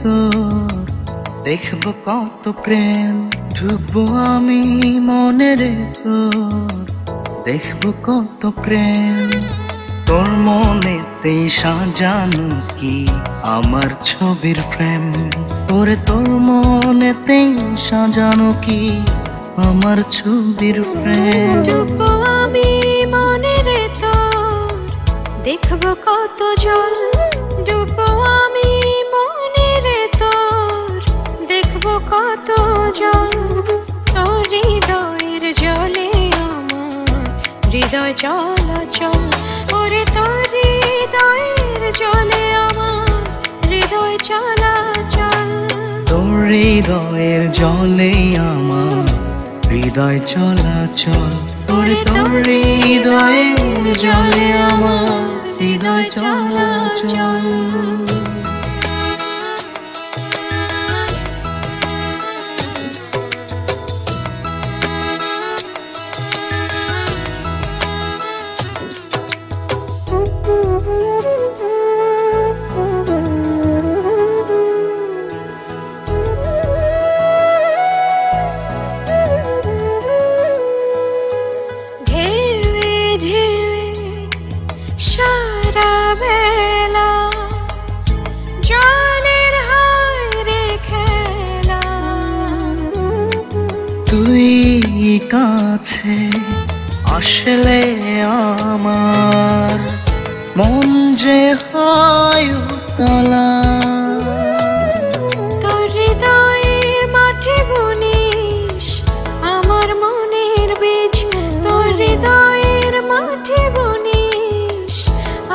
তোর দেখব কত প্রেম। ঢুকবো আমি মনে রে তোর দেখব কত প্রেম। তোর মনেতেই সাজানো কি আমার ছবির ফ্রেম। তোর মনেতেই সাজানো কি আমার ছবির ফ্রেম। ডুববো আমি মনে রে তোর দেখব কত জল। ডুববো আমি মনে রে তোর দেখব কত জল। তোর হৃদয়ের জলে আমার হৃদয় চলাচল। ওরে তোর হৃদয়ের জলে আমার হৃদয় চলাচল। তোর হৃদয়ের জলে আমার হৃদয় চলাচল। ওরে তোর হৃদয়ের জলে আমার হৃদয় চলাচল। তুই কাছে আসলে আমার মন যে হয় উতলা। তোর হৃদয়ের মাঠে বুনিস আমার মনের বীজ। তোর হৃদয়ের মাঠে বুনিস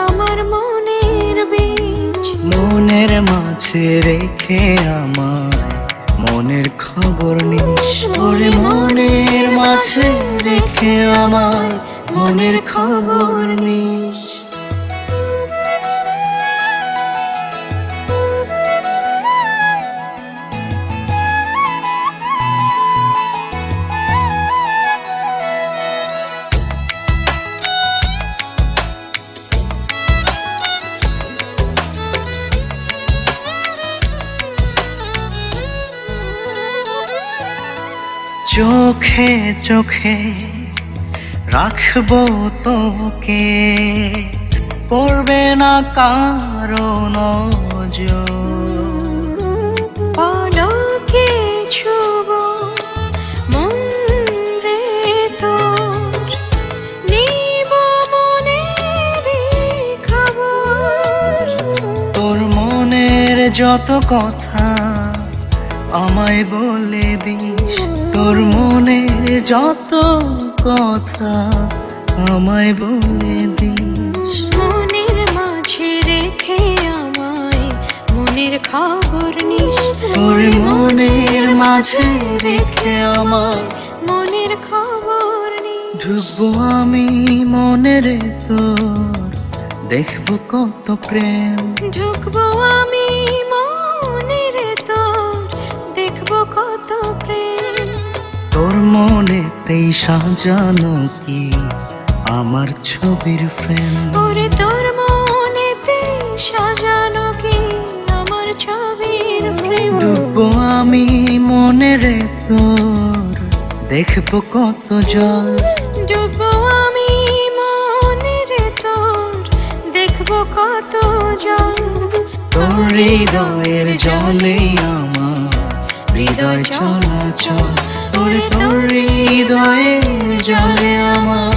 আমার মনের বীজ। মনের মাঝে রেখে আমার মনের খবর নিস। ওরে মনের মাঝে রেখে আমার মনের খবর নিস। চোখে চোখে রাখবো তোকে পড়বে না কারো নজর। পলকে ছুবো মন রে তোর নিব মনের খবর। তোর মনের যত কথা আমায় বলে দিস। তোর মনের যত কথা আমায় বলে দিস। মনের মাঝে রেখে আমায় মনের খবর নিস। তোর মনের মাঝে রেখে আমার মনের খবর নিস। ঢুকবো আমি মনে রে তোর দেখব কত প্রেম। ঢুকবো আমি মনে রে তোর দেখব কত প্রেম। তোর মনেতেই সাজানো কি আমার ছবির ফ্রেম। ওরে তোর মনেতে সাজানো কি আমার ছবির ফ্রেম। ডুববো আমি মনে রে তোর দেখব কত জল। ডুববো আমি মনে রে তোর দেখব কত জল। তোর হৃদয়ের জলে আমার হৃদয় চলাচল। ওরে তোর হৃদয়ের জলে আমার